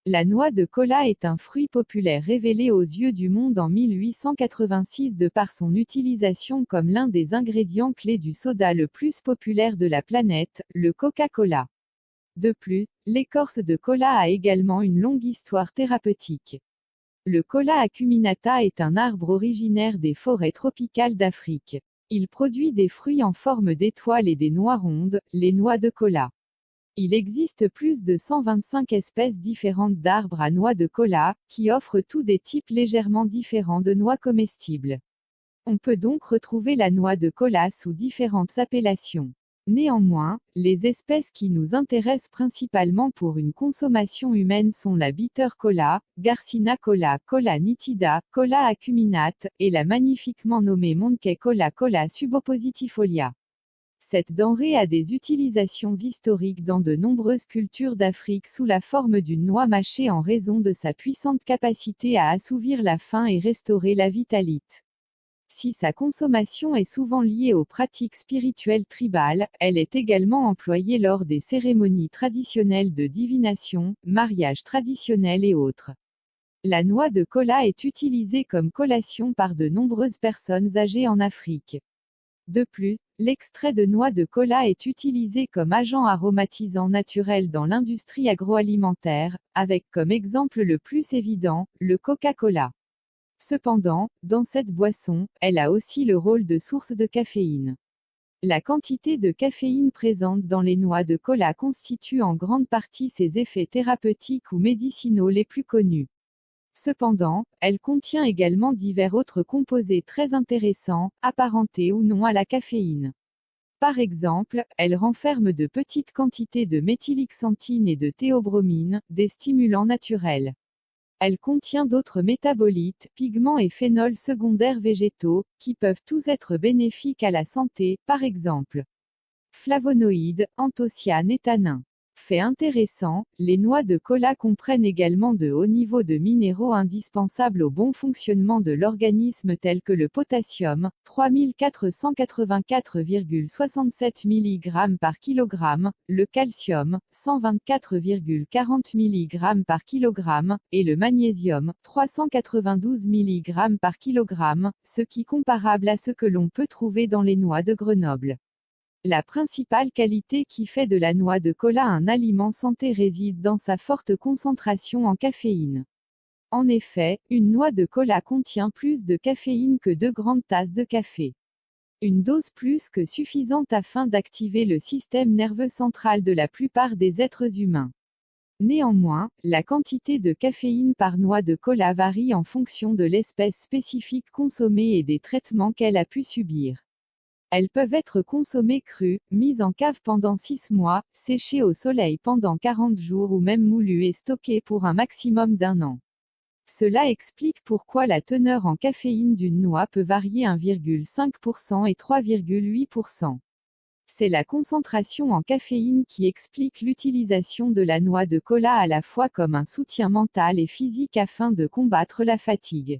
La noix de cola est un fruit populaire révélé aux yeux du monde en 1886 de par son utilisation comme l'un des ingrédients clés du soda le plus populaire de la planète, le Coca-Cola. De plus, l'écorce de cola a également une longue histoire thérapeutique. Le Cola acuminata est un arbre originaire des forêts tropicales d'Afrique. Il produit des fruits en forme d'étoiles et des noix rondes, les noix de cola. Il existe plus de 125 espèces différentes d'arbres à noix de cola, qui offrent tous des types légèrement différents de noix comestibles. On peut donc retrouver la noix de cola sous différentes appellations. Néanmoins, les espèces qui nous intéressent principalement pour une consommation humaine sont la bitter cola, Garcinia cola, cola nitida, cola acuminate, et la magnifiquement nommée Monkey cola, cola suboppositifolia. Cette denrée a des utilisations historiques dans de nombreuses cultures d'Afrique sous la forme d'une noix mâchée en raison de sa puissante capacité à assouvir la faim et restaurer la vitalite. Si sa consommation est souvent liée aux pratiques spirituelles tribales, elle est également employée lors des cérémonies traditionnelles de divination, mariages traditionnels et autres. La noix de cola est utilisée comme collation par de nombreuses personnes âgées en Afrique. De plus, l'extrait de noix de cola est utilisé comme agent aromatisant naturel dans l'industrie agroalimentaire, avec comme exemple le plus évident, le Coca-Cola. Cependant, dans cette boisson, elle a aussi le rôle de source de caféine. La quantité de caféine présente dans les noix de cola constitue en grande partie ses effets thérapeutiques ou médicinaux les plus connus. Cependant, elle contient également divers autres composés très intéressants, apparentés ou non à la caféine. Par exemple, elle renferme de petites quantités de méthylxanthine et de théobromine, des stimulants naturels. Elle contient d'autres métabolites, pigments et phénols secondaires végétaux, qui peuvent tous être bénéfiques à la santé, par exemple flavonoïdes, anthocyanes et tannins. Fait intéressant, les noix de cola comprennent également de hauts niveaux de minéraux indispensables au bon fonctionnement de l'organisme tels que le potassium, 3484,67 mg par kg, le calcium, 124,40 mg par kg, et le magnésium, 392 mg par kg, ce qui est comparable à ce que l'on peut trouver dans les noix de Grenoble. La principale qualité qui fait de la noix de cola un aliment santé réside dans sa forte concentration en caféine. En effet, une noix de cola contient plus de caféine que 2 grandes tasses de café. Une dose plus que suffisante afin d'activer le système nerveux central de la plupart des êtres humains. Néanmoins, la quantité de caféine par noix de cola varie en fonction de l'espèce spécifique consommée et des traitements qu'elle a pu subir. Elles peuvent être consommées crues, mises en cave pendant 6 mois, séchées au soleil pendant 40 jours ou même moulues et stockées pour un maximum d'1 an. Cela explique pourquoi la teneur en caféine d'une noix peut varier 1,5% et 3,8%. C'est la concentration en caféine qui explique l'utilisation de la noix de cola à la fois comme un soutien mental et physique afin de combattre la fatigue.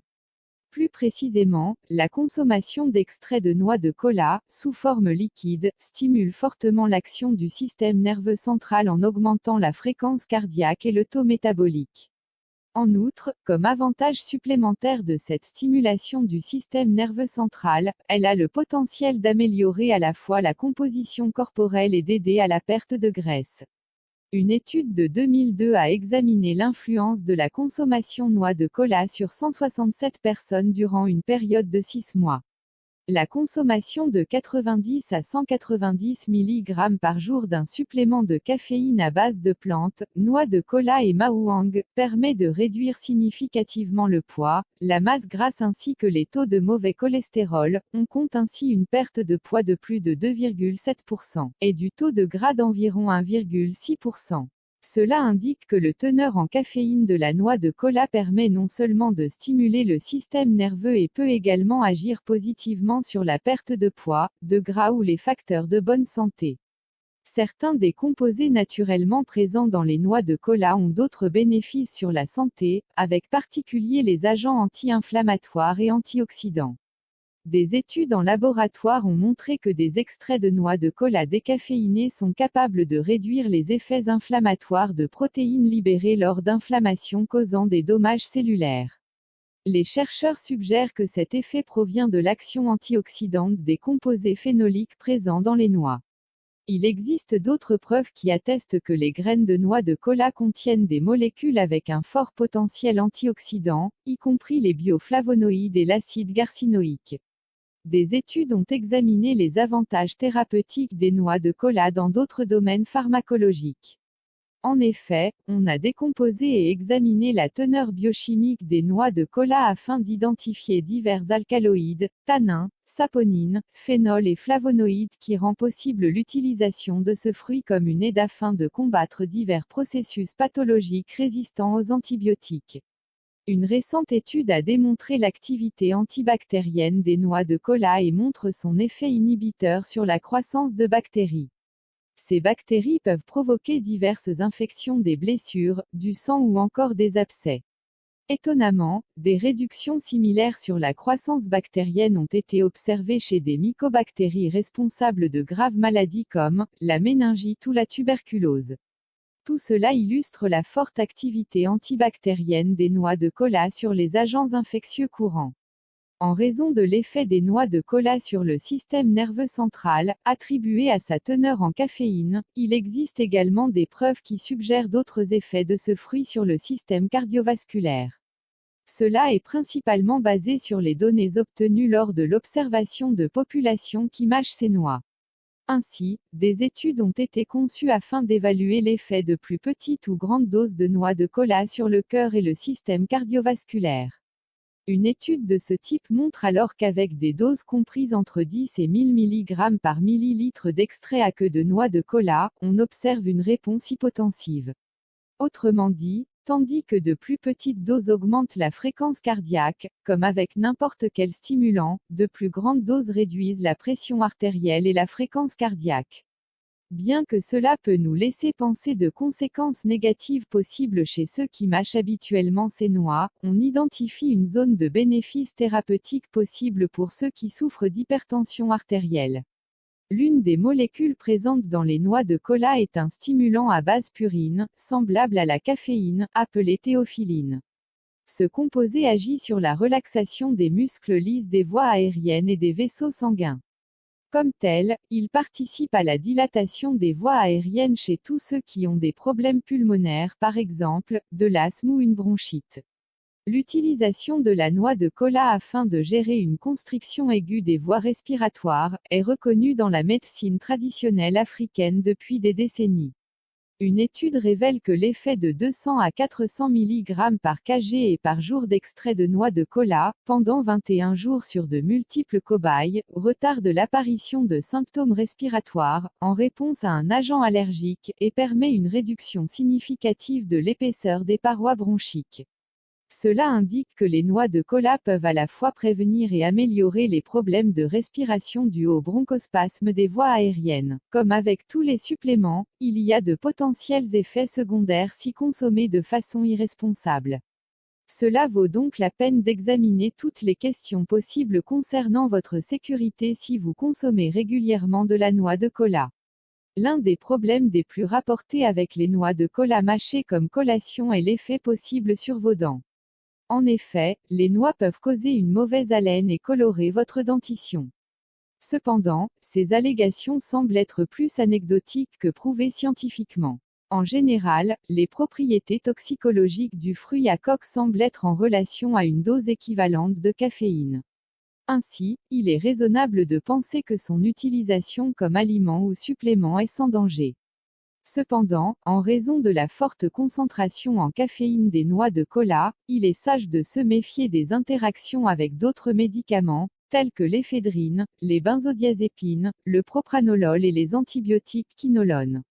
Plus précisément, la consommation d'extrait de noix de cola, sous forme liquide, stimule fortement l'action du système nerveux central en augmentant la fréquence cardiaque et le taux métabolique. En outre, comme avantage supplémentaire de cette stimulation du système nerveux central, elle a le potentiel d'améliorer à la fois la composition corporelle et d'aider à la perte de graisse. Une étude de 2002 a examiné l'influence de la consommation noix de cola sur 167 personnes durant une période de 6 mois. La consommation de 90 à 190 mg par jour d'un supplément de caféine à base de plantes, noix de cola et maouang, permet de réduire significativement le poids, la masse grasse ainsi que les taux de mauvais cholestérol. On compte ainsi une perte de poids de plus de 2,7% et du taux de gras d'environ 1,6%. Cela indique que le teneur en caféine de la noix de cola permet non seulement de stimuler le système nerveux et peut également agir positivement sur la perte de poids, de gras ou les facteurs de bonne santé. Certains des composés naturellement présents dans les noix de cola ont d'autres bénéfices sur la santé, avec particulier les agents anti-inflammatoires et antioxydants. Des études en laboratoire ont montré que des extraits de noix de cola décaféinés sont capables de réduire les effets inflammatoires de protéines libérées lors d'inflammations causant des dommages cellulaires. Les chercheurs suggèrent que cet effet provient de l'action antioxydante des composés phénoliques présents dans les noix. Il existe d'autres preuves qui attestent que les graines de noix de cola contiennent des molécules avec un fort potentiel antioxydant, y compris les bioflavonoïdes et l'acide garcinoïque. Des études ont examiné les avantages thérapeutiques des noix de cola dans d'autres domaines pharmacologiques. En effet, on a décomposé et examiné la teneur biochimique des noix de cola afin d'identifier divers alcaloïdes, tannins, saponines, phénols et flavonoïdes qui rend possible l'utilisation de ce fruit comme une aide afin de combattre divers processus pathologiques résistants aux antibiotiques. Une récente étude a démontré l'activité antibactérienne des noix de cola et montre son effet inhibiteur sur la croissance de bactéries. Ces bactéries peuvent provoquer diverses infections des blessures, du sang ou encore des abcès. Étonnamment, des réductions similaires sur la croissance bactérienne ont été observées chez des mycobactéries responsables de graves maladies comme la méningite ou la tuberculose. Tout cela illustre la forte activité antibactérienne des noix de cola sur les agents infectieux courants. En raison de l'effet des noix de cola sur le système nerveux central, attribué à sa teneur en caféine, il existe également des preuves qui suggèrent d'autres effets de ce fruit sur le système cardiovasculaire. Cela est principalement basé sur les données obtenues lors de l'observation de populations qui mâchent ces noix. Ainsi, des études ont été conçues afin d'évaluer l'effet de plus petites ou grandes doses de noix de cola sur le cœur et le système cardiovasculaire. Une étude de ce type montre alors qu'avec des doses comprises entre 10 et 1000 mg par millilitre d'extrait à queue de noix de cola, on observe une réponse hypotensive. Autrement dit, tandis que de plus petites doses augmentent la fréquence cardiaque, comme avec n'importe quel stimulant, de plus grandes doses réduisent la pression artérielle et la fréquence cardiaque. Bien que cela peut nous laisser penser de conséquences négatives possibles chez ceux qui mâchent habituellement ces noix, on identifie une zone de bénéfice thérapeutique possible pour ceux qui souffrent d'hypertension artérielle. L'une des molécules présentes dans les noix de cola est un stimulant à base purine, semblable à la caféine, appelé théophyline. Ce composé agit sur la relaxation des muscles lisses des voies aériennes et des vaisseaux sanguins. Comme tel, il participe à la dilatation des voies aériennes chez tous ceux qui ont des problèmes pulmonaires, par exemple, de l'asthme ou une bronchite. L'utilisation de la noix de cola afin de gérer une constriction aiguë des voies respiratoires est reconnue dans la médecine traditionnelle africaine depuis des décennies. Une étude révèle que l'effet de 200 à 400 mg par kg et par jour d'extrait de noix de cola, pendant 21 jours sur de multiples cobayes, retarde l'apparition de symptômes respiratoires, en réponse à un agent allergique, et permet une réduction significative de l'épaisseur des parois bronchiques. Cela indique que les noix de cola peuvent à la fois prévenir et améliorer les problèmes de respiration dus au bronchospasme des voies aériennes. Comme avec tous les suppléments, il y a de potentiels effets secondaires si consommés de façon irresponsable. Cela vaut donc la peine d'examiner toutes les questions possibles concernant votre sécurité si vous consommez régulièrement de la noix de cola. L'un des problèmes des plus rapportés avec les noix de cola mâchées comme collation est l'effet possible sur vos dents. En effet, les noix peuvent causer une mauvaise haleine et colorer votre dentition. Cependant, ces allégations semblent être plus anecdotiques que prouvées scientifiquement. En général, les propriétés toxicologiques du fruit à coque semblent être en relation à une dose équivalente de caféine. Ainsi, il est raisonnable de penser que son utilisation comme aliment ou supplément est sans danger. Cependant, en raison de la forte concentration en caféine des noix de cola, il est sage de se méfier des interactions avec d'autres médicaments, tels que l'éphédrine, les benzodiazépines, le propranolol et les antibiotiques quinolones.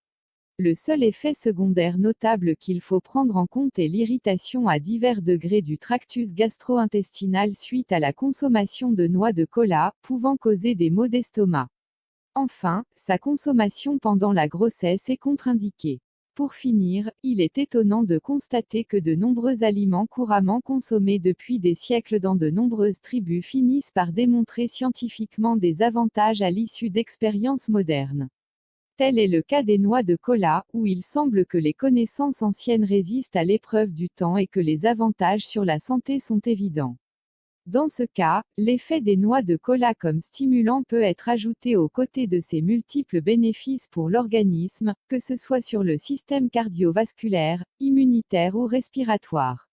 Le seul effet secondaire notable qu'il faut prendre en compte est l'irritation à divers degrés du tractus gastro-intestinal suite à la consommation de noix de cola, pouvant causer des maux d'estomac. Enfin, sa consommation pendant la grossesse est contre-indiquée. Pour finir, il est étonnant de constater que de nombreux aliments couramment consommés depuis des siècles dans de nombreuses tribus finissent par démontrer scientifiquement des avantages à l'issue d'expériences modernes. Tel est le cas des noix de kola, où il semble que les connaissances anciennes résistent à l'épreuve du temps et que les avantages sur la santé sont évidents. Dans ce cas, l'effet des noix de kola comme stimulant peut être ajouté aux côtés de ses multiples bénéfices pour l'organisme, que ce soit sur le système cardiovasculaire, immunitaire ou respiratoire.